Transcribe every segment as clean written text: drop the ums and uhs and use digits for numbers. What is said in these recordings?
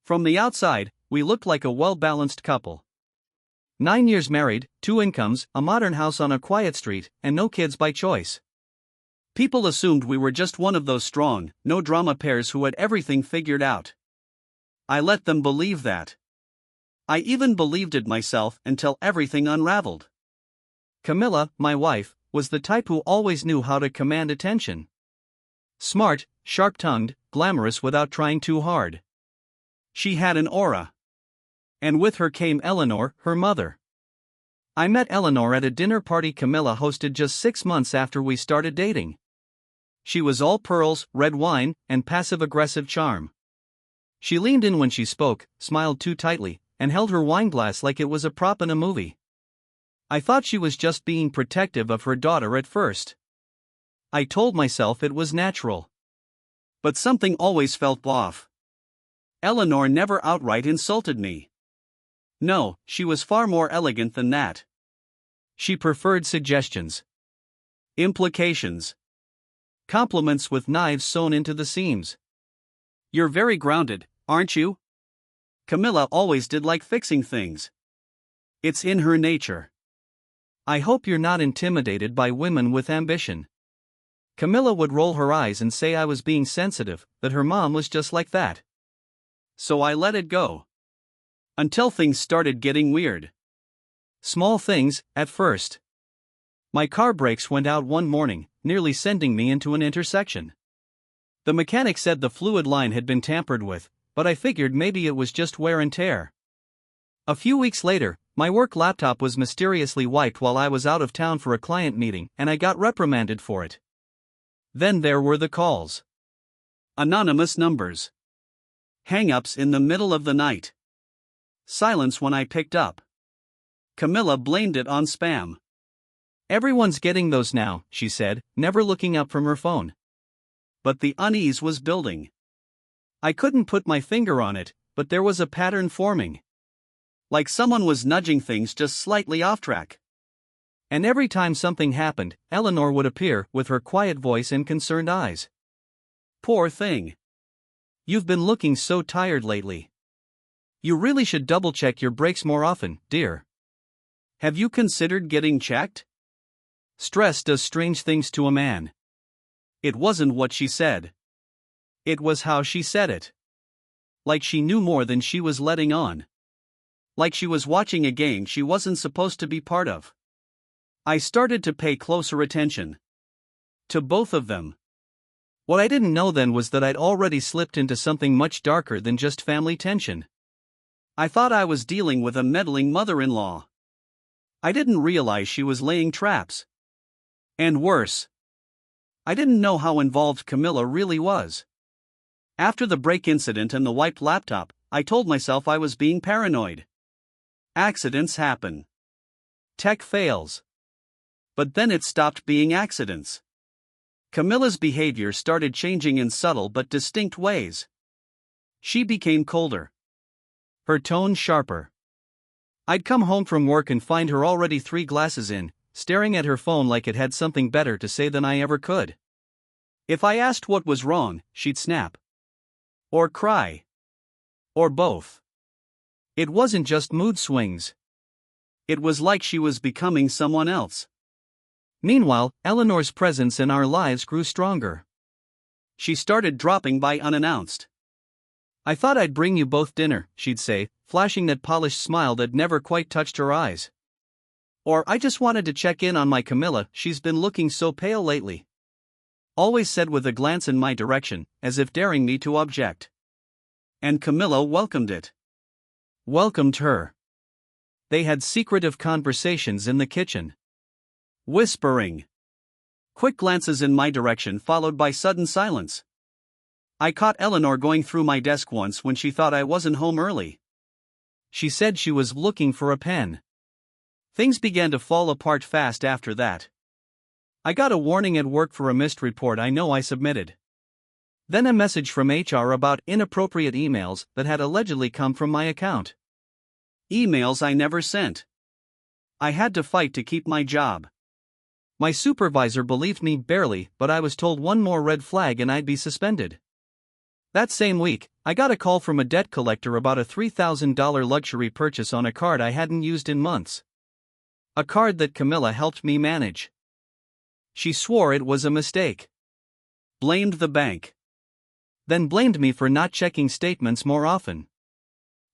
From the outside, we looked like a well-balanced couple. 9 years married, 2 incomes, a modern house on a quiet street, and no kids by choice. People assumed we were just one of those strong, no-drama pairs who had everything figured out. I let them believe that. I even believed it myself until everything unraveled. Camilla, my wife, was the type who always knew how to command attention. Smart, sharp-tongued, glamorous without trying too hard. She had an aura. And with her came Eleanor, her mother. I met Eleanor at a dinner party Camilla hosted just 6 months after we started dating. She was all pearls, red wine, and passive-aggressive charm. She leaned in when she spoke, smiled too tightly, and held her wine glass like it was a prop in a movie. I thought she was just being protective of her daughter at first. I told myself it was natural. But something always felt off. Eleanor never outright insulted me. No, she was far more elegant than that. She preferred suggestions. Implications. Compliments with knives sewn into the seams. You're very grounded, aren't you? Camilla always did like fixing things. It's in her nature. I hope you're not intimidated by women with ambition. Camilla would roll her eyes and say I was being sensitive, that her mom was just like that. So I let it go. Until things started getting weird. Small things, at first. My car brakes went out one morning, nearly sending me into an intersection. The mechanic said the fluid line had been tampered with, but I figured maybe it was just wear and tear. A few weeks later, my work laptop was mysteriously wiped while I was out of town for a client meeting, and I got reprimanded for it. Then there were the calls. Anonymous numbers. Hang-ups in the middle of the night. Silence when I picked up. Camilla blamed it on spam. Everyone's getting those now, she said, never looking up from her phone. But the unease was building. I couldn't put my finger on it, but there was a pattern forming. Like someone was nudging things just slightly off track. And every time something happened, Eleanor would appear with her quiet voice and concerned eyes. Poor thing. You've been looking so tired lately. You really should double-check your brakes more often, dear. Have you considered getting checked? Stress does strange things to a man. It wasn't what she said. It was how she said it. Like she knew more than she was letting on. Like she was watching a game she wasn't supposed to be part of. I started to pay closer attention. To both of them. What I didn't know then was that I'd already slipped into something much darker than just family tension. I thought I was dealing with a meddling mother-in-law. I didn't realize she was laying traps. And worse. I didn't know how involved Camilla really was. After the brake incident and the wiped laptop, I told myself I was being paranoid. Accidents happen. Tech fails. But then it stopped being accidents. Camilla's behavior started changing in subtle but distinct ways. She became colder. Her tone sharper. I'd come home from work and find her already 3 glasses in, staring at her phone like it had something better to say than I ever could. If I asked what was wrong, she'd snap. Or cry. Or both. It wasn't just mood swings. It was like she was becoming someone else. Meanwhile, Eleanor's presence in our lives grew stronger. She started dropping by unannounced. I thought I'd bring you both dinner, she'd say, flashing that polished smile that never quite touched her eyes. Or I just wanted to check in on my Camilla, she's been looking so pale lately. Always said with a glance in my direction, as if daring me to object. And Camilla welcomed it. Welcomed her. They had secretive conversations in the kitchen. Whispering. Quick glances in my direction followed by sudden silence. I caught Eleanor going through my desk once when she thought I wasn't home early. She said she was looking for a pen. Things began to fall apart fast after that. I got a warning at work for a missed report I know I submitted. Then a message from HR about inappropriate emails that had allegedly come from my account. Emails I never sent. I had to fight to keep my job. My supervisor believed me barely, but I was told one more red flag and I'd be suspended. That same week, I got a call from a debt collector about a $3,000 luxury purchase on a card I hadn't used in months. A card that Camilla helped me manage. She swore it was a mistake. Blamed the bank. Then blamed me for not checking statements more often.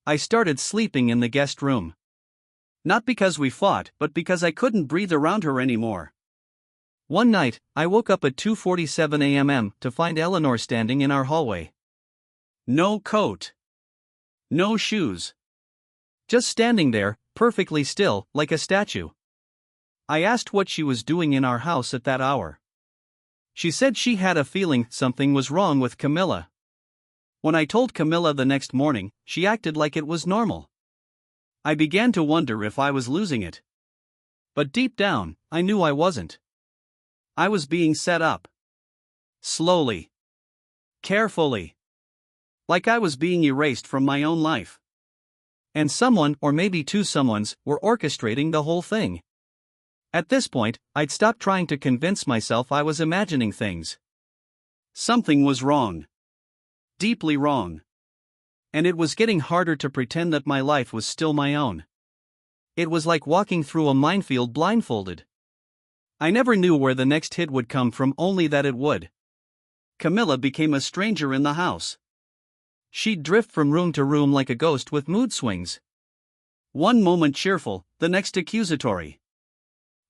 I started sleeping in the guest room. Not because we fought, but because I couldn't breathe around her anymore. One night, I woke up at 2:47 a.m. to find Eleanor standing in our hallway. No coat. No shoes. Just standing there, perfectly still, like a statue. I asked what she was doing in our house at that hour. She said she had a feeling something was wrong with Camilla. When I told Camilla the next morning, she acted like it was normal. I began to wonder if I was losing it. But deep down, I knew I wasn't. I was being set up. Slowly. Carefully. Like I was being erased from my own life. And someone, or maybe two someones, were orchestrating the whole thing. At this point, I'd stopped trying to convince myself I was imagining things. Something was wrong. Deeply wrong. And it was getting harder to pretend that my life was still my own. It was like walking through a minefield blindfolded. I never knew where the next hit would come from, only that it would. Camilla became a stranger in the house. She'd drift from room to room like a ghost with mood swings. One moment cheerful, the next accusatory.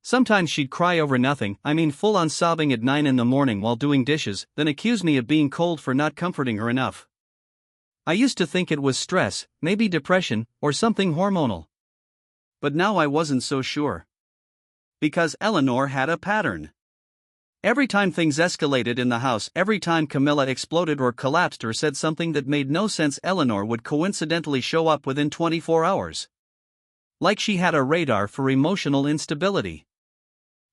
Sometimes she'd cry over nothing, full on sobbing at 9 a.m. while doing dishes, then accuse me of being cold for not comforting her enough. I used to think it was stress, maybe depression, or something hormonal. But now I wasn't so sure. Because Eleanor had a pattern. Every time things escalated in the house, every time Camilla exploded or collapsed or said something that made no sense, Eleanor would coincidentally show up within 24 hours. Like she had a radar for emotional instability.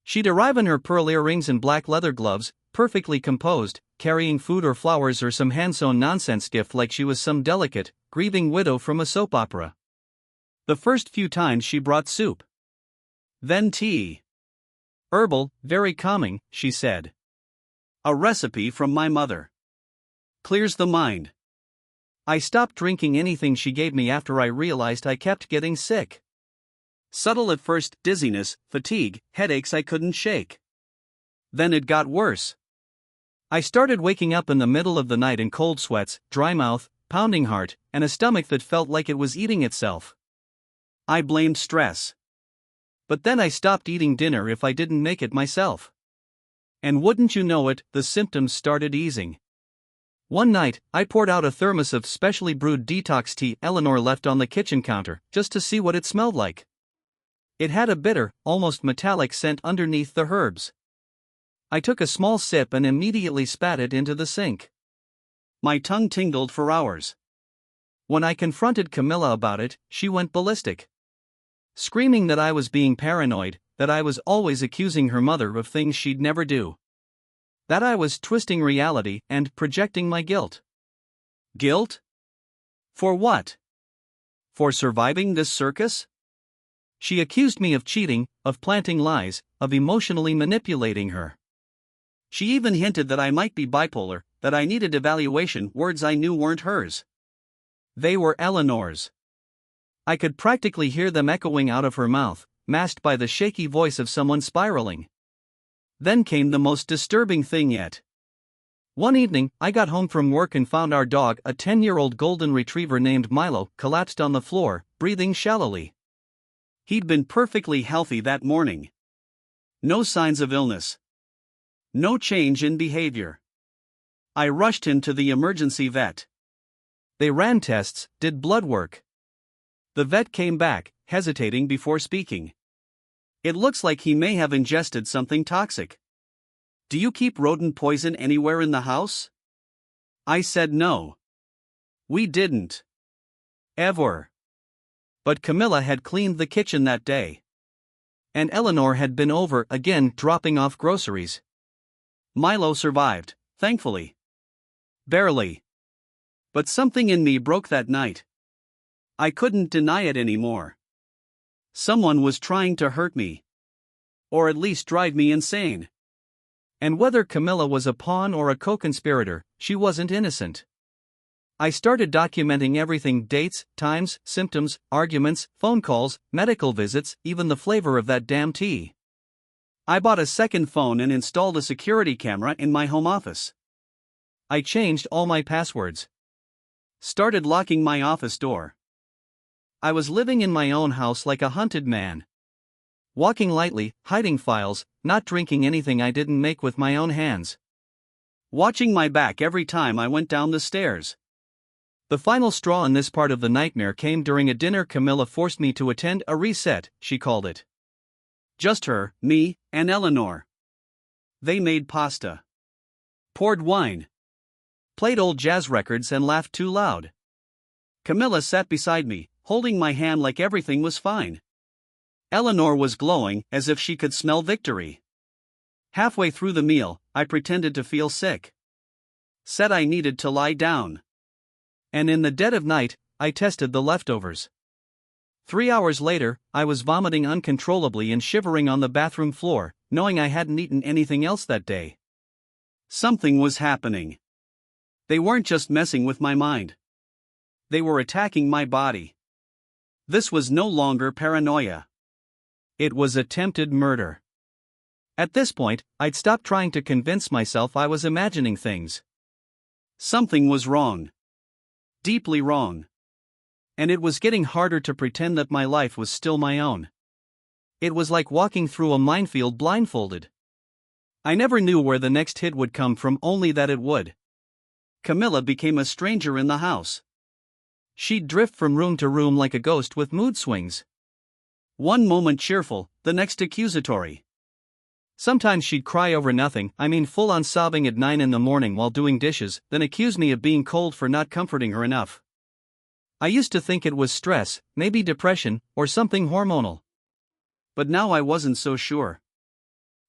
She'd arrive in her pearl earrings and black leather gloves, perfectly composed, carrying food or flowers or some hand-sewn nonsense gift like she was some delicate, grieving widow from a soap opera. The first few times she brought soup. Then tea. Herbal, very calming, she said. A recipe from my mother. Clears the mind. I stopped drinking anything she gave me after I realized I kept getting sick. Subtle at first, dizziness, fatigue, headaches I couldn't shake. Then it got worse. I started waking up in the middle of the night in cold sweats, dry mouth, pounding heart, and a stomach that felt like it was eating itself. I blamed stress. But then I stopped eating dinner if I didn't make it myself. And wouldn't you know it, the symptoms started easing. One night, I poured out a thermos of specially brewed detox tea Eleanor left on the kitchen counter, just to see what it smelled like. It had a bitter, almost metallic scent underneath the herbs. I took a small sip and immediately spat it into the sink. My tongue tingled for hours. When I confronted Camilla about it, she went ballistic. Screaming that I was being paranoid, that I was always accusing her mother of things she'd never do. That I was twisting reality and projecting my guilt. Guilt? For what? For surviving this circus? She accused me of cheating, of planting lies, of emotionally manipulating her. She even hinted that I might be bipolar, that I needed evaluation, words I knew weren't hers. They were Eleanor's. I could practically hear them echoing out of her mouth, masked by the shaky voice of someone spiraling. Then came the most disturbing thing yet. One evening, I got home from work and found our dog, a 10-year-old golden retriever named Milo, collapsed on the floor, breathing shallowly. He'd been perfectly healthy that morning. No signs of illness. No change in behavior. I rushed him to the emergency vet. They ran tests, did blood work. The vet came back, hesitating before speaking. It looks like he may have ingested something toxic. Do you keep rodent poison anywhere in the house? I said no. We didn't. Ever. But Camilla had cleaned the kitchen that day. And Eleanor had been over again, dropping off groceries. Milo survived, thankfully. Barely. But something in me broke that night. I couldn't deny it anymore. Someone was trying to hurt me. Or at least drive me insane. And whether Camilla was a pawn or a co-conspirator, she wasn't innocent. I started documenting everything: dates, times, symptoms, arguments, phone calls, medical visits, even the flavor of that damn tea. I bought a second phone and installed a security camera in my home office. I changed all my passwords. Started locking my office door. I was living in my own house like a hunted man. Walking lightly, hiding files, not drinking anything I didn't make with my own hands. Watching my back every time I went down the stairs. The final straw in this part of the nightmare came during a dinner Camilla forced me to attend. A reset, she called it. Just her, me, and Eleanor. They made pasta. Poured wine. Played old jazz records and laughed too loud. Camilla sat beside me, holding my hand like everything was fine. Eleanor was glowing, as if she could smell victory. Halfway through the meal, I pretended to feel sick. Said I needed to lie down. And in the dead of night, I tested the leftovers. 3 hours later, I was vomiting uncontrollably and shivering on the bathroom floor, knowing I hadn't eaten anything else that day. Something was happening. They weren't just messing with my mind. They were attacking my body. This was no longer paranoia. It was attempted murder. At this point, I'd stopped trying to convince myself I was imagining things. Something was wrong. Deeply wrong. And it was getting harder to pretend that my life was still my own. It was like walking through a minefield blindfolded. I never knew where the next hit would come from, only that it would. Camilla became a stranger in the house. She'd drift from room to room like a ghost with mood swings. One moment cheerful, the next accusatory. Sometimes she'd cry over nothing, full on sobbing at 9 in the morning while doing dishes, then accuse me of being cold for not comforting her enough. I used to think it was stress, maybe depression, or something hormonal. But now I wasn't so sure.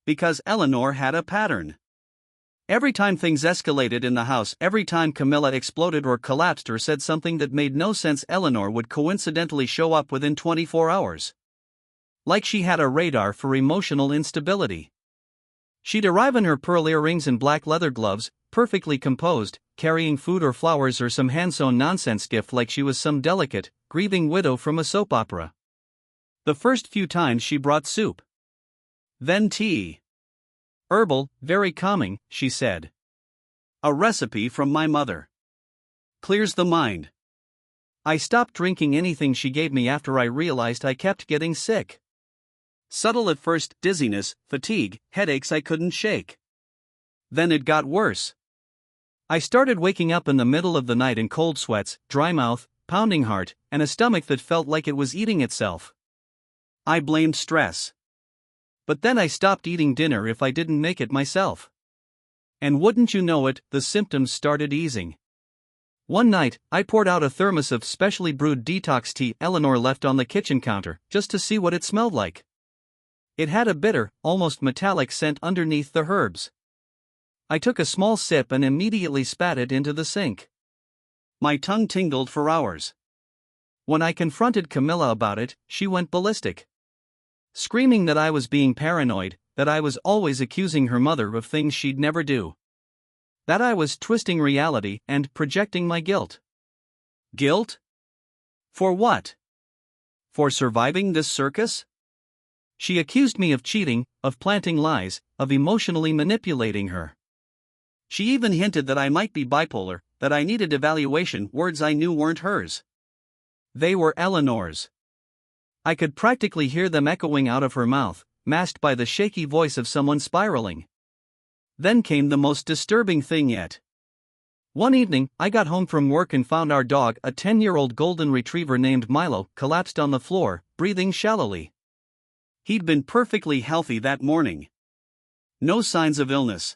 Because Eleanor had a pattern. Every time things escalated in the house, every time Camilla exploded or collapsed or said something that made no sense, Eleanor would coincidentally show up within 24 hours. Like she had a radar for emotional instability. She'd arrive in her pearl earrings and black leather gloves, perfectly composed, carrying food or flowers or some hand-sewn nonsense gift like she was some delicate, grieving widow from a soap opera. The first few times she brought soup. Then tea. Herbal, very calming, she said. A recipe from my mother. Clears the mind. I stopped drinking anything she gave me after I realized I kept getting sick. Subtle at first, dizziness, fatigue, headaches I couldn't shake. Then it got worse. I started waking up in the middle of the night in cold sweats, dry mouth, pounding heart, and a stomach that felt like it was eating itself. I blamed stress. But then I stopped eating dinner if I didn't make it myself. And wouldn't you know it, the symptoms started easing. One night, I poured out a thermos of specially brewed detox tea Eleanor left on the kitchen counter, just to see what it smelled like. It had a bitter, almost metallic scent underneath the herbs. I took a small sip and immediately spat it into the sink. My tongue tingled for hours. When I confronted Camilla about it, she went ballistic. Screaming that I was being paranoid, that I was always accusing her mother of things she'd never do. That I was twisting reality and projecting my guilt. Guilt? For what? For surviving this circus? She accused me of cheating, of planting lies, of emotionally manipulating her. She even hinted that I might be bipolar, that I needed evaluation, words I knew weren't hers. They were Eleanor's. I could practically hear them echoing out of her mouth, masked by the shaky voice of someone spiraling. Then came the most disturbing thing yet. One evening, I got home from work and found our dog, a 10-year-old golden retriever named Milo, collapsed on the floor, breathing shallowly. He'd been perfectly healthy that morning. No signs of illness.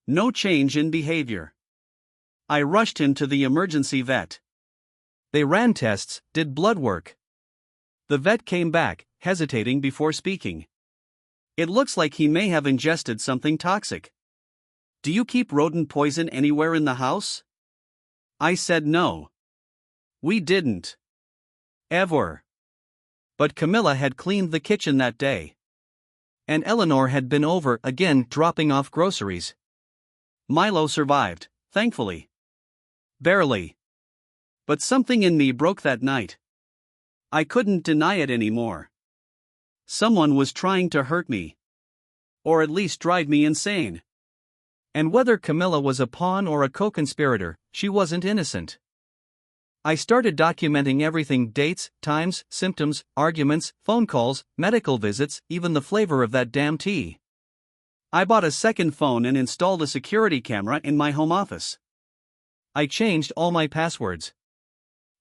No change in behavior. I rushed him to the emergency vet. They ran tests, did blood work. The vet came back, hesitating before speaking. It looks like he may have ingested something toxic. Do you keep rodent poison anywhere in the house? I said no. We didn't. Ever. But Camilla had cleaned the kitchen that day. And Eleanor had been over again, dropping off groceries. Milo survived, thankfully. Barely. But something in me broke that night. I couldn't deny it anymore. Someone was trying to hurt me. Or at least drive me insane. And whether Camilla was a pawn or a co-conspirator, she wasn't innocent. I started documenting everything: dates, times, symptoms, arguments, phone calls, medical visits, even the flavor of that damn tea. I bought a second phone and installed a security camera in my home office. I changed all my passwords.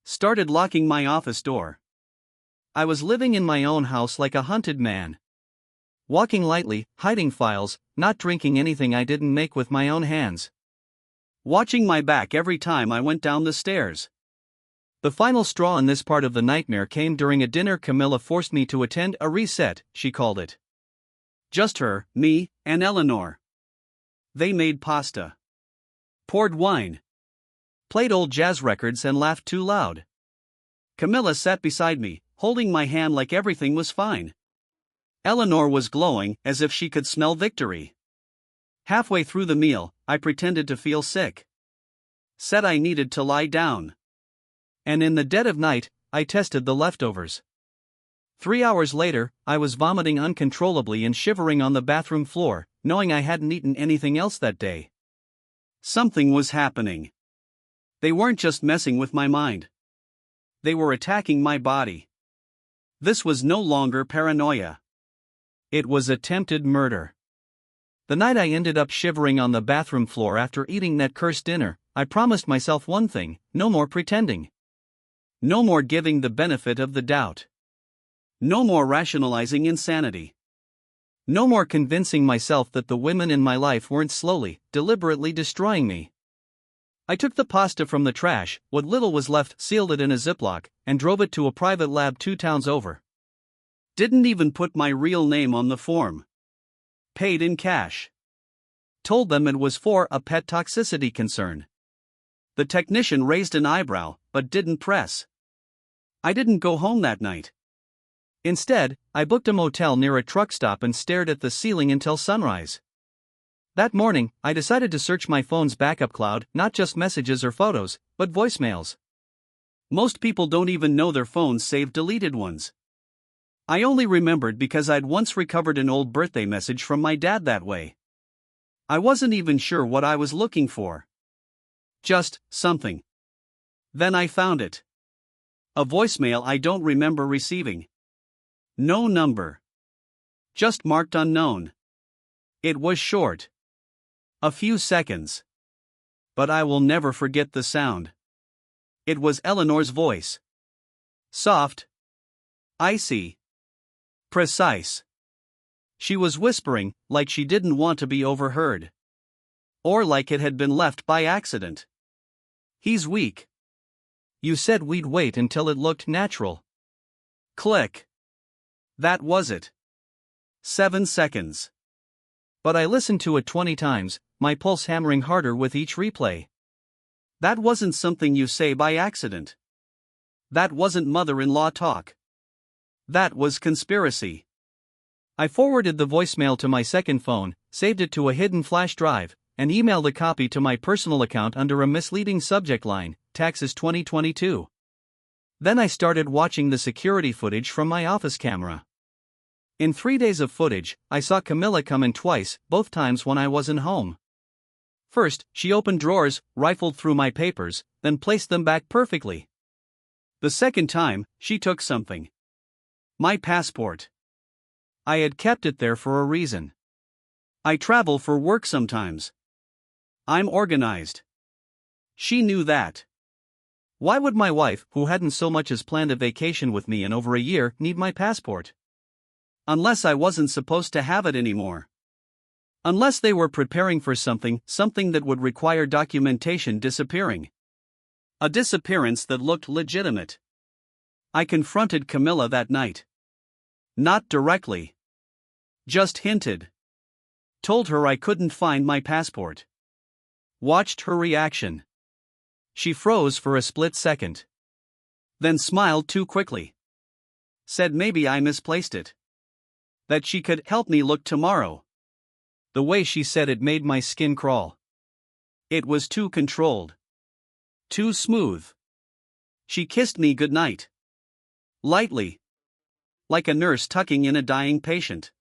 Started locking my office door. I was living in my own house like a hunted man. Walking lightly, hiding files, not drinking anything I didn't make with my own hands. Watching my back every time I went down the stairs. The final straw in this part of the nightmare came during a dinner Camilla forced me to attend. A reset, she called it. Just her, me, and Eleanor. They made pasta. Poured wine. Played old jazz records and laughed too loud. Camilla sat beside me, holding my hand like everything was fine. Eleanor was glowing, as if she could smell victory. Halfway through the meal, I pretended to feel sick. Said I needed to lie down. And in the dead of night, I tested the leftovers. 3 hours later, I was vomiting uncontrollably and shivering on the bathroom floor, knowing I hadn't eaten anything else that day. Something was happening. They weren't just messing with my mind. They were attacking my body. This was no longer paranoia. It was attempted murder. The night I ended up shivering on the bathroom floor after eating that cursed dinner, I promised myself one thing: no more pretending. No more giving the benefit of the doubt. No more rationalizing insanity. No more convincing myself that the women in my life weren't slowly, deliberately destroying me. I took the pasta from the trash, what little was left, sealed it in a Ziploc, and drove it to a private lab 2 towns over. Didn't even put my real name on the form. Paid in cash. Told them it was for a pet toxicity concern. The technician raised an eyebrow, but didn't press. I didn't go home that night. Instead, I booked a motel near a truck stop and stared at the ceiling until sunrise. That morning, I decided to search my phone's backup cloud, not just messages or photos, but voicemails. Most people don't even know their phones save deleted ones. I only remembered because I'd once recovered an old birthday message from my dad that way. I wasn't even sure what I was looking for. Just something. Then I found it. A voicemail I don't remember receiving. No number. Just marked unknown. It was short. A few seconds. But I will never forget the sound. It was Eleanor's voice. Soft. Icy. Precise. She was whispering, like she didn't want to be overheard. Or like it had been left by accident. He's weak. You said we'd wait until it looked natural. Click. That was it. 7 seconds. But I listened to it 20 times, my pulse hammering harder with each replay. That wasn't something you say by accident. That wasn't mother-in-law talk. That was conspiracy. I forwarded the voicemail to my second phone, saved it to a hidden flash drive, and emailed a copy to my personal account under a misleading subject line: Taxes 2022. Then I started watching the security footage from my office camera. In 3 days of footage, I saw Camilla come in twice, both times when I wasn't home. First, she opened drawers, rifled through my papers, then placed them back perfectly. The second time, she took something. My passport. I had kept it there for a reason. I travel for work sometimes. I'm organized. She knew that. Why would my wife, who hadn't so much as planned a vacation with me in over a year, need my passport? Unless I wasn't supposed to have it anymore. Unless they were preparing for something that would require documentation disappearing. A disappearance that looked legitimate. I confronted Camilla that night. Not directly. Just hinted. Told her I couldn't find my passport. Watched her reaction. She froze for a split second. Then smiled too quickly. Said maybe I misplaced it. That she could help me look tomorrow. The way she said it made my skin crawl. It was too controlled. Too smooth. She kissed me goodnight. Lightly. Like a nurse tucking in a dying patient.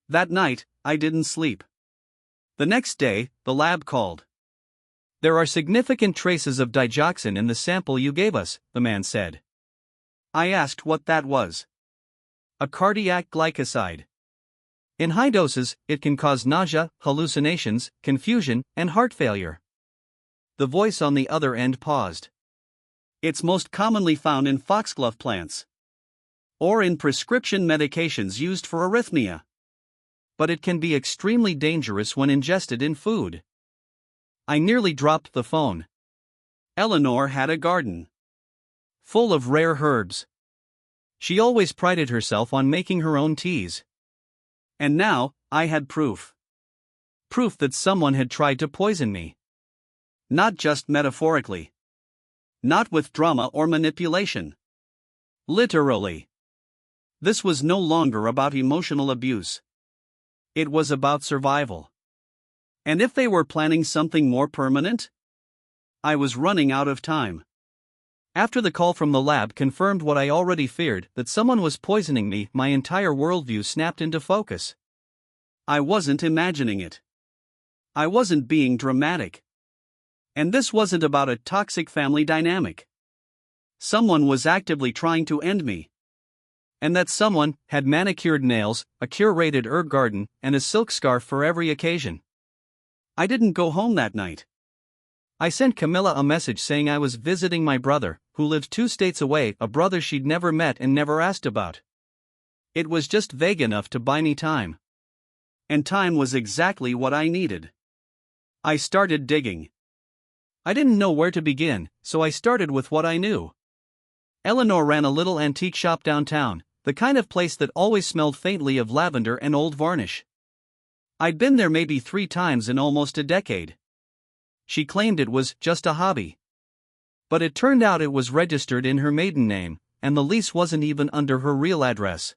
That night, I didn't sleep. The next day, the lab called. There are significant traces of digoxin in the sample you gave us, the man said. I asked what that was. A cardiac glycoside. In high doses, it can cause nausea, hallucinations, confusion, and heart failure. The voice on the other end paused. It's most commonly found in foxglove plants. Or in prescription medications used for arrhythmia. But it can be extremely dangerous when ingested in food. I nearly dropped the phone. Eleanor had a garden. Full of rare herbs. She always prided herself on making her own teas. And now, I had proof. Proof that someone had tried to poison me. Not just metaphorically. Not with drama or manipulation. Literally. This was no longer about emotional abuse. It was about survival. And if they were planning something more permanent? I was running out of time. After the call from the lab confirmed what I already feared, that someone was poisoning me, my entire worldview snapped into focus. I wasn't imagining it. I wasn't being dramatic. And this wasn't about a toxic family dynamic. Someone was actively trying to end me. And that someone had manicured nails, a curated herb garden, and a silk scarf for every occasion. I didn't go home that night. I sent Camilla a message saying I was visiting my brother, who lived 2 states away, a brother she'd never met and never asked about. It was just vague enough to buy me time. And time was exactly what I needed. I started digging. I didn't know where to begin, so I started with what I knew. Eleanor ran a little antique shop downtown, the kind of place that always smelled faintly of lavender and old varnish. I'd been there maybe 3 times in almost a decade. She claimed it was just a hobby. But it turned out it was registered in her maiden name, and the lease wasn't even under her real address.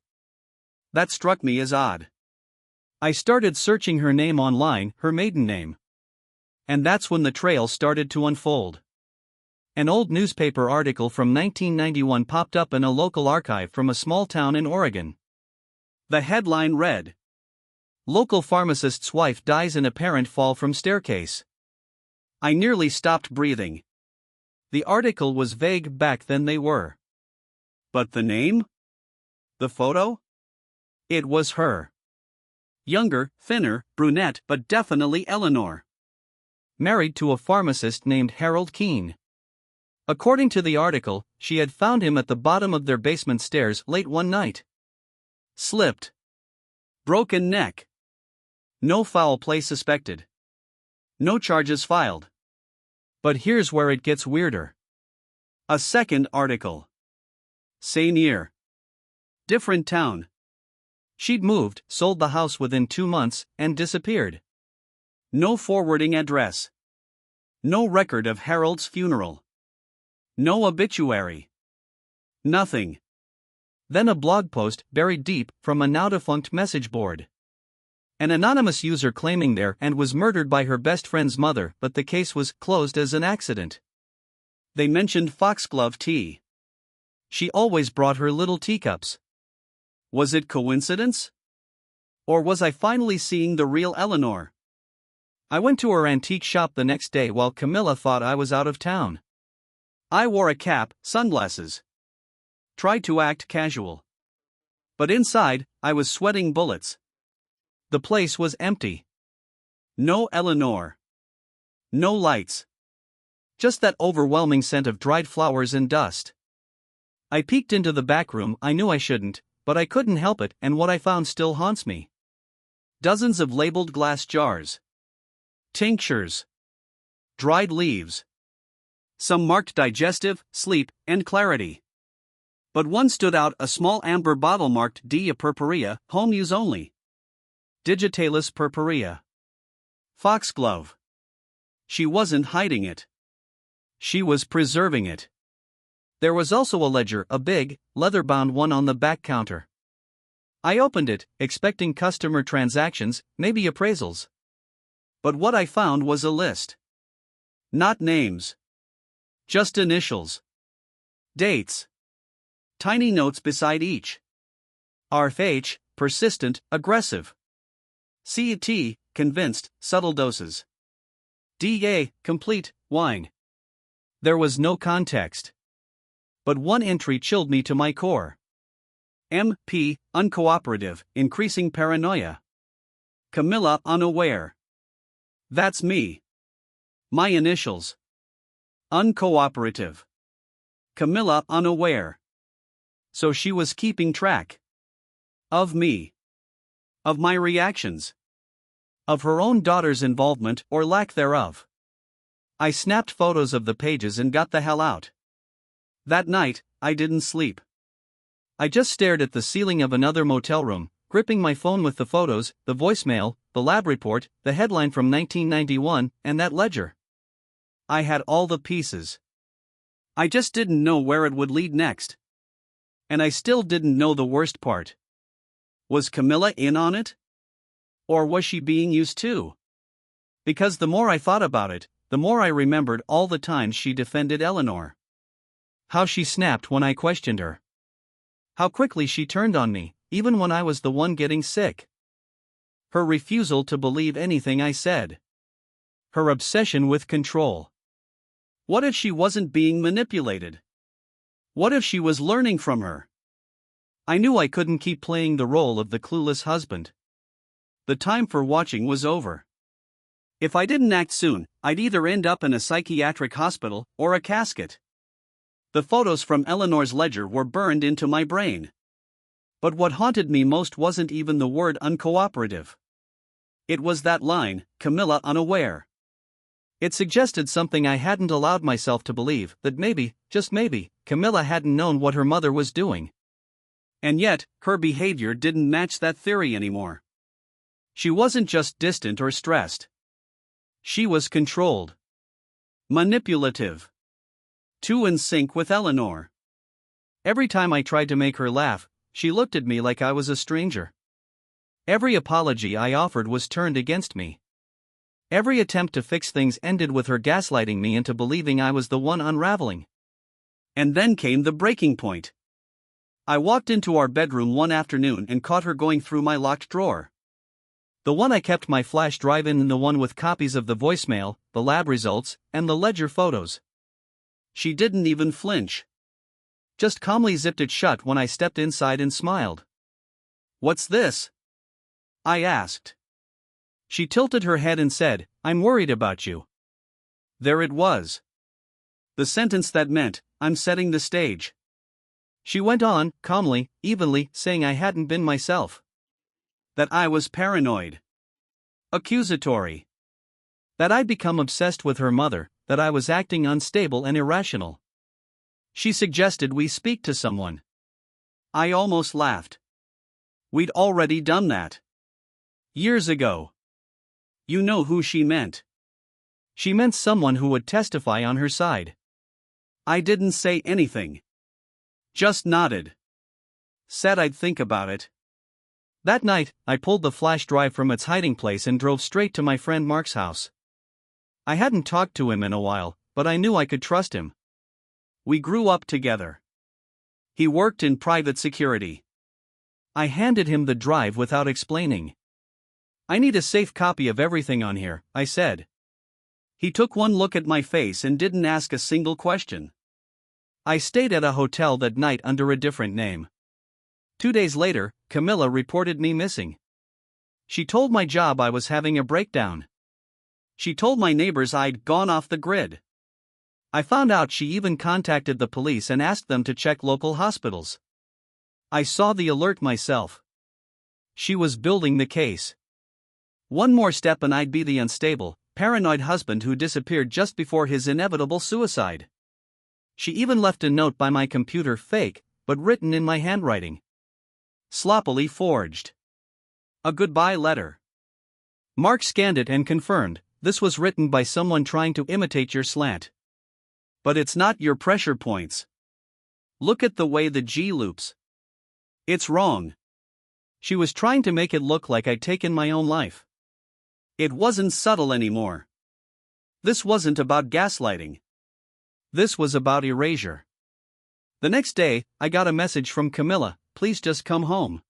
That struck me as odd. I started searching her name online, her maiden name. And that's when the trail started to unfold. An old newspaper article from 1991 popped up in a local archive from a small town in Oregon. The headline read, "Local pharmacist's wife dies in apparent fall from staircase." I nearly stopped breathing. The article was vague back then, they were. But the name? The photo? It was her. Younger, thinner, brunette, but definitely Eleanor. Married to a pharmacist named Harold Keene. According to the article, she had found him at the bottom of their basement stairs late one night. Slipped. Broken neck. No foul play suspected. No charges filed. But here's where it gets weirder. A second article. Same year. Different town. She'd moved, sold the house within 2 months, and disappeared. No forwarding address. No record of Harold's funeral. No obituary. Nothing. Then a blog post buried deep from a now-defunct message board. An anonymous user claiming there and was murdered by her best friend's mother, but the case was closed as an accident. They mentioned foxglove tea. She always brought her little teacups. Was it coincidence? Or was I finally seeing the real Eleanor? I went to her antique shop the next day while Camilla thought I was out of town. I wore a cap, sunglasses. Tried to act casual. But inside, I was sweating bullets. The place was empty. No Eleanor. No lights. Just that overwhelming scent of dried flowers and dust. I peeked into the back room. I knew I shouldn't, but I couldn't help it, and what I found still haunts me. Dozens of labeled glass jars. Tinctures. Dried leaves. Some marked digestive, sleep, and clarity. But one stood out, a small amber bottle marked D. purpurea, home use only. Digitalis purpurea. Foxglove. She wasn't hiding it. She was preserving it. There was also a ledger, a big, leather-bound one on the back counter. I opened it, expecting customer transactions, maybe appraisals. But what I found was a list. Not names. Just initials. Dates. Tiny notes beside each. RFH, persistent, aggressive. CET, convinced, subtle doses. DA, complete, wine. There was no context. But one entry chilled me to my core. MP, uncooperative, increasing paranoia. Camilla, unaware. That's me. My initials. Uncooperative. Camilla, unaware. So she was keeping track. Of me. Of my reactions. Of her own daughter's involvement or lack thereof. I snapped photos of the pages and got the hell out. That night, I didn't sleep. I just stared at the ceiling of another motel room, gripping my phone with the photos, the voicemail, the lab report, the headline from 1991, and that ledger. I had all the pieces. I just didn't know where it would lead next. And I still didn't know the worst part. Was Camilla in on it? Or was she being used too? Because the more I thought about it, the more I remembered all the times she defended Eleanor. How she snapped when I questioned her. How quickly she turned on me, even when I was the one getting sick. Her refusal to believe anything I said. Her obsession with control. What if she wasn't being manipulated? What if she was learning from her? I knew I couldn't keep playing the role of the clueless husband. The time for watching was over. If I didn't act soon, I'd either end up in a psychiatric hospital or a casket. The photos from Eleanor's ledger were burned into my brain. But what haunted me most wasn't even the word uncooperative. It was that line, Camilla unaware. It suggested something I hadn't allowed myself to believe, that maybe, just maybe, Camilla hadn't known what her mother was doing. And yet, her behavior didn't match that theory anymore. She wasn't just distant or stressed. She was controlled. Manipulative. Too in sync with Eleanor. Every time I tried to make her laugh, she looked at me like I was a stranger. Every apology I offered was turned against me. Every attempt to fix things ended with her gaslighting me into believing I was the one unraveling. And then came the breaking point. I walked into our bedroom one afternoon and caught her going through my locked drawer. The one I kept my flash drive in and the one with copies of the voicemail, the lab results, and the ledger photos. She didn't even flinch. Just calmly zipped it shut when I stepped inside and smiled. "What's this?" I asked. She tilted her head and said, "I'm worried about you." There it was. The sentence that meant, I'm setting the stage. She went on, calmly, evenly, saying I hadn't been myself. That I was paranoid. Accusatory. That I'd become obsessed with her mother, that I was acting unstable and irrational. She suggested we speak to someone. I almost laughed. We'd already done that. Years ago. You know who she meant. She meant someone who would testify on her side. I didn't say anything. Just nodded. Said I'd think about it. That night, I pulled the flash drive from its hiding place and drove straight to my friend Mark's house. I hadn't talked to him in a while, but I knew I could trust him. We grew up together. He worked in private security. I handed him the drive without explaining. "I need a safe copy of everything on here," I said. He took one look at my face and didn't ask a single question. I stayed at a hotel that night under a different name. 2 days later, Camilla reported me missing. She told my job I was having a breakdown. She told my neighbors I'd gone off the grid. I found out she even contacted the police and asked them to check local hospitals. I saw the alert myself. She was building the case. One more step and I'd be the unstable, paranoid husband who disappeared just before his inevitable suicide. She even left a note by my computer, fake, but written in my handwriting. Sloppily forged. A goodbye letter. Mark scanned it and confirmed, this was written by someone trying to imitate your slant. But it's not your pressure points. Look at the way the G loops. It's wrong. She was trying to make it look like I'd taken my own life. It wasn't subtle anymore. This wasn't about gaslighting. This was about erasure. The next day, I got a message from Camilla, "Please just come home.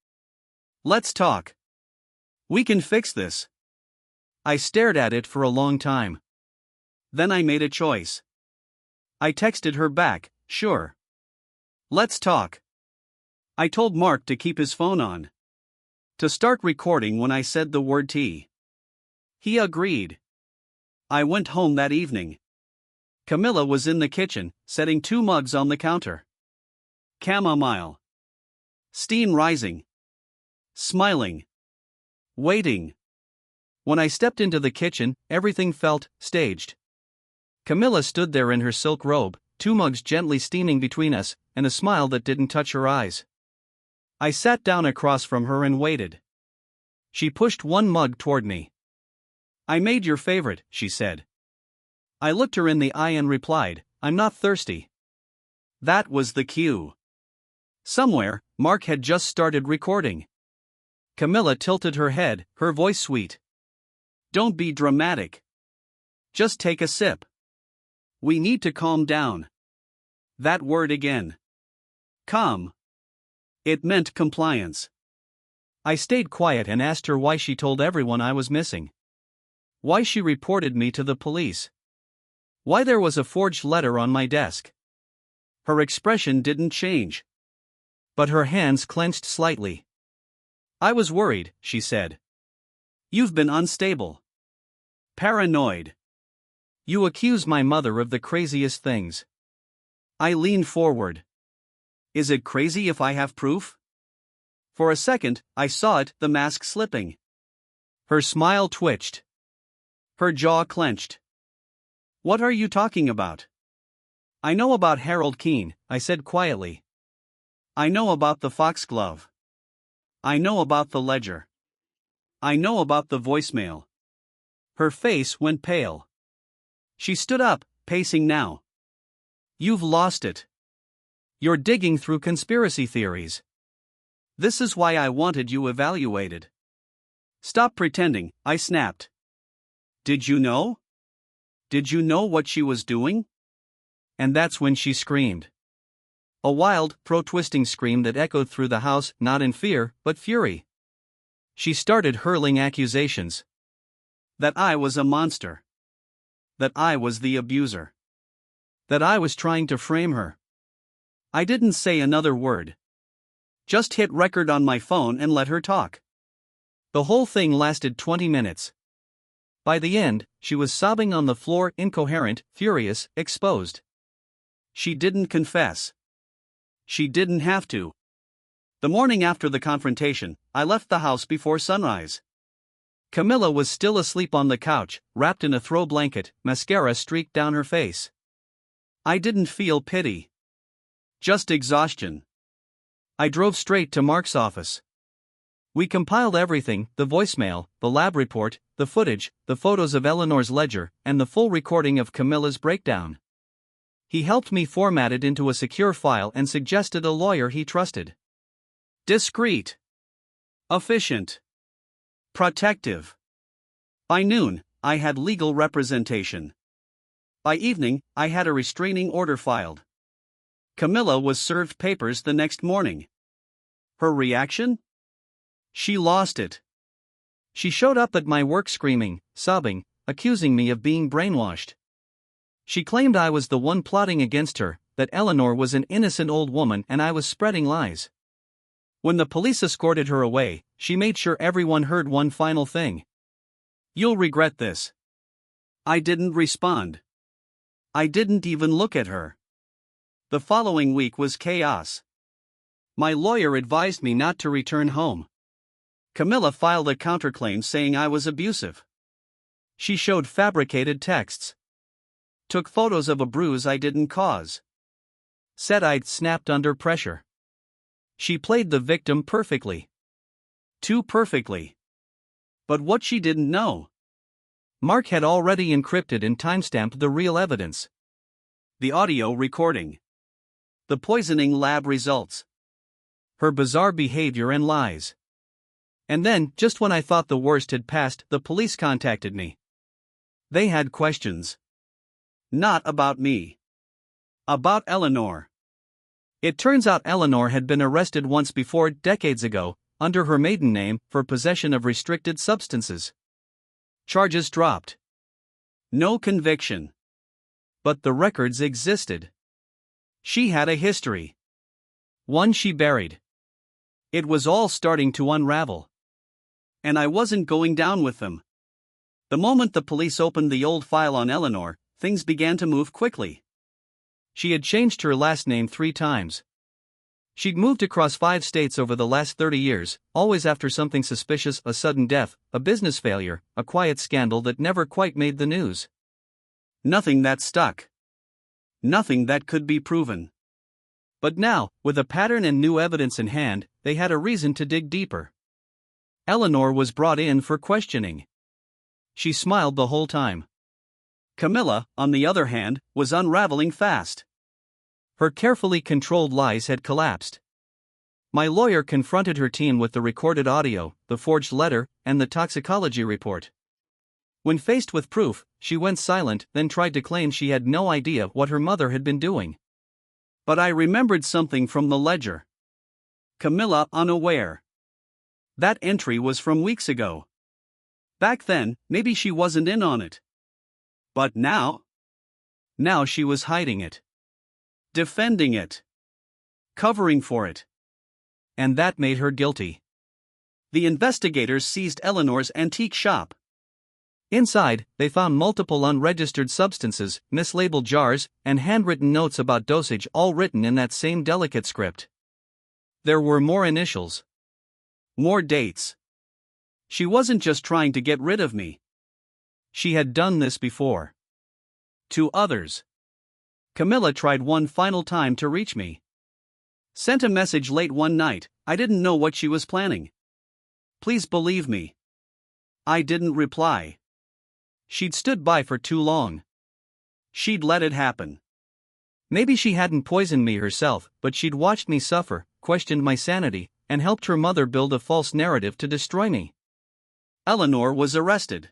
Let's talk. We can fix this." I stared at it for a long time. Then I made a choice. I texted her back, "Sure. Let's talk." I told Mark to keep his phone on. To start recording when I said the word T. He agreed. I went home that evening. Camilla was in the kitchen, setting 2 mugs on the counter. Chamomile. Steam rising. Smiling. Waiting. When I stepped into the kitchen, everything felt staged. Camilla stood there in her silk robe, 2 mugs gently steaming between us, and a smile that didn't touch her eyes. I sat down across from her and waited. She pushed 1 mug toward me. "I made your favorite," she said. I looked her in the eye and replied, "I'm not thirsty." That was the cue. Somewhere, Mark had just started recording. Camilla tilted her head, her voice sweet. "Don't be dramatic. Just take a sip. We need to calm down." That word again. Calm. It meant compliance. I stayed quiet and asked her why she told everyone I was missing. Why she reported me to the police. Why there was a forged letter on my desk. Her expression didn't change. But her hands clenched slightly. "I was worried," she said. "You've been unstable. Paranoid. You accuse my mother of the craziest things." I leaned forward. "Is it crazy if I have proof?" For a second, I saw it, the mask slipping. Her smile twitched. Her jaw clenched. "What are you talking about?" "I know about Harold Keene," I said quietly. "I know about the foxglove. I know about the ledger. I know about the voicemail." Her face went pale. She stood up, pacing now. "You've lost it. You're digging through conspiracy theories. This is why I wanted you evaluated." "Stop pretending," I snapped. "Did you know? Did you know what she was doing?" And that's when she screamed. A wild, pro-twisting scream that echoed through the house, not in fear, but fury. She started hurling accusations. That I was a monster. That I was the abuser. That I was trying to frame her. I didn't say another word. Just hit record on my phone and let her talk. The whole thing lasted 20 minutes. By the end, she was sobbing on the floor, incoherent, furious, exposed. She didn't confess. She didn't have to. The morning after the confrontation, I left the house before sunrise. Camilla was still asleep on the couch, wrapped in a throw blanket, mascara streaked down her face. I didn't feel pity. Just exhaustion. I drove straight to Mark's office. We compiled everything, the voicemail, the lab report, the footage, the photos of Eleanor's ledger, and the full recording of Camilla's breakdown. He helped me format it into a secure file and suggested a lawyer he trusted. Discreet. Efficient. Protective. By noon, I had legal representation. By evening, I had a restraining order filed. Camilla was served papers the next morning. Her reaction? She lost it. She showed up at my work screaming, sobbing, accusing me of being brainwashed. She claimed I was the one plotting against her, that Eleanor was an innocent old woman and I was spreading lies. When the police escorted her away, she made sure everyone heard one final thing. "You'll regret this." I didn't respond. I didn't even look at her. The following week was chaos. My lawyer advised me not to return home. Camilla filed a counterclaim saying I was abusive. She showed fabricated texts. Took photos of a bruise I didn't cause. Said I'd snapped under pressure. She played the victim perfectly. Too perfectly. But what she didn't know. Mark had already encrypted and timestamped the real evidence. The audio recording. The poisoning lab results. Her bizarre behavior and lies. And then, just when I thought the worst had passed, the police contacted me. They had questions. Not about me. About Eleanor. It turns out Eleanor had been arrested once before, decades ago, under her maiden name, for possession of restricted substances. Charges dropped. No conviction. But the records existed. She had a history. One she buried. It was all starting to unravel. And I wasn't going down with them. The moment the police opened the old file on Eleanor, things began to move quickly. She had changed her last name 3 times. She'd moved across 5 states over the last 30 years, always after something suspicious: a sudden death, a business failure, a quiet scandal that never quite made the news. Nothing that stuck. Nothing that could be proven. But now, with a pattern and new evidence in hand, they had a reason to dig deeper. Eleanor was brought in for questioning. She smiled the whole time. Camilla, on the other hand, was unraveling fast. Her carefully controlled lies had collapsed. My lawyer confronted her team with the recorded audio, the forged letter, and the toxicology report. When faced with proof, she went silent, then tried to claim she had no idea what her mother had been doing. But I remembered something from the ledger. Camilla unaware. That entry was from weeks ago. Back then, maybe she wasn't in on it. But now? Now she was hiding it. Defending it. Covering for it. And that made her guilty. The investigators seized Eleanor's antique shop. Inside, they found multiple unregistered substances, mislabeled jars, and handwritten notes about dosage, all written in that same delicate script. There were more initials. More dates. She wasn't just trying to get rid of me. She had done this before. To others. Camilla tried one final time to reach me. Sent a message late one night. I didn't know what she was planning. Please believe me. I didn't reply. She'd stood by for too long. She'd let it happen. Maybe she hadn't poisoned me herself, but she'd watched me suffer, questioned my sanity, and helped her mother build a false narrative to destroy me. Eleanor was arrested.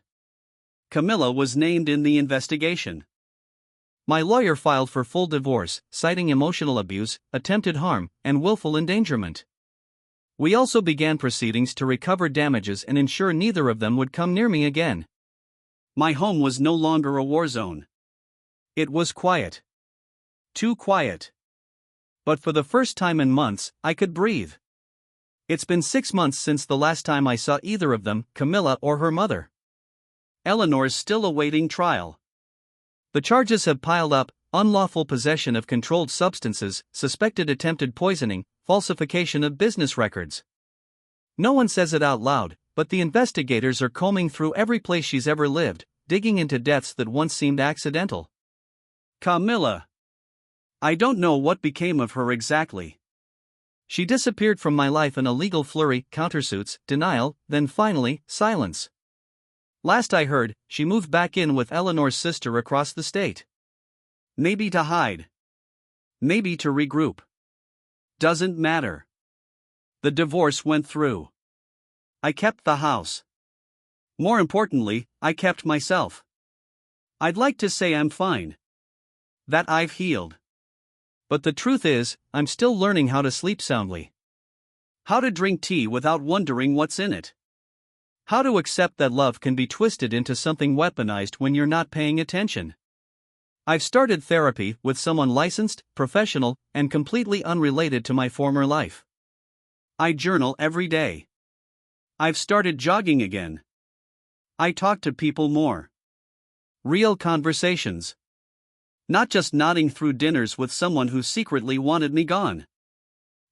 Camilla was named in the investigation. My lawyer filed for full divorce, citing emotional abuse, attempted harm, and willful endangerment. We also began proceedings to recover damages and ensure neither of them would come near me again. My home was no longer a war zone. It was quiet. Too quiet. But for the first time in months, I could breathe. It's been 6 months since the last time I saw either of them, Camilla or her mother. Eleanor's still awaiting trial. The charges have piled up: unlawful possession of controlled substances, suspected attempted poisoning, falsification of business records. No one says it out loud, but the investigators are combing through every place she's ever lived, digging into deaths that once seemed accidental. Camilla. I don't know what became of her exactly. She disappeared from my life in a legal flurry: countersuits, denial, then finally, silence. Last I heard, she moved back in with Eleanor's sister across the state. Maybe to hide. Maybe to regroup. Doesn't matter. The divorce went through. I kept the house. More importantly, I kept myself. I'd like to say I'm fine. That I've healed. But the truth is, I'm still learning how to sleep soundly. How to drink tea without wondering what's in it. How to accept that love can be twisted into something weaponized when you're not paying attention. I've started therapy with someone licensed, professional, and completely unrelated to my former life. I journal every day. I've started jogging again. I talk to people more. Real conversations. Not just nodding through dinners with someone who secretly wanted me gone.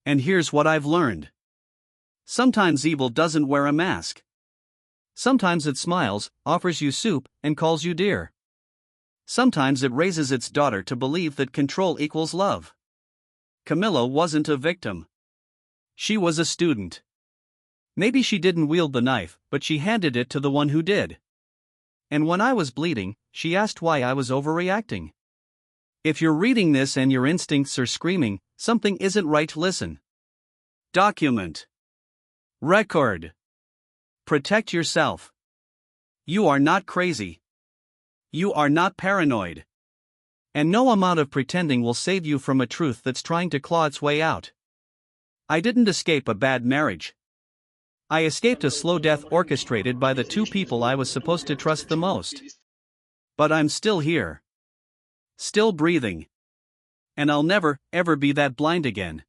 And here's what I've learned. Sometimes evil doesn't wear a mask. Sometimes it smiles, offers you soup, and calls you dear. Sometimes it raises its daughter to believe that control equals love. Camilla wasn't a victim. She was a student. Maybe she didn't wield the knife, but she handed it to the one who did. And when I was bleeding, she asked why I was overreacting. If you're reading this and your instincts are screaming, something isn't right, listen. Document. Record. Protect yourself. You are not crazy. You are not paranoid. And no amount of pretending will save you from a truth that's trying to claw its way out. I didn't escape a bad marriage. I escaped a slow death orchestrated by the two people I was supposed to trust the most. But I'm still here. Still breathing. And I'll never, ever be that blind again.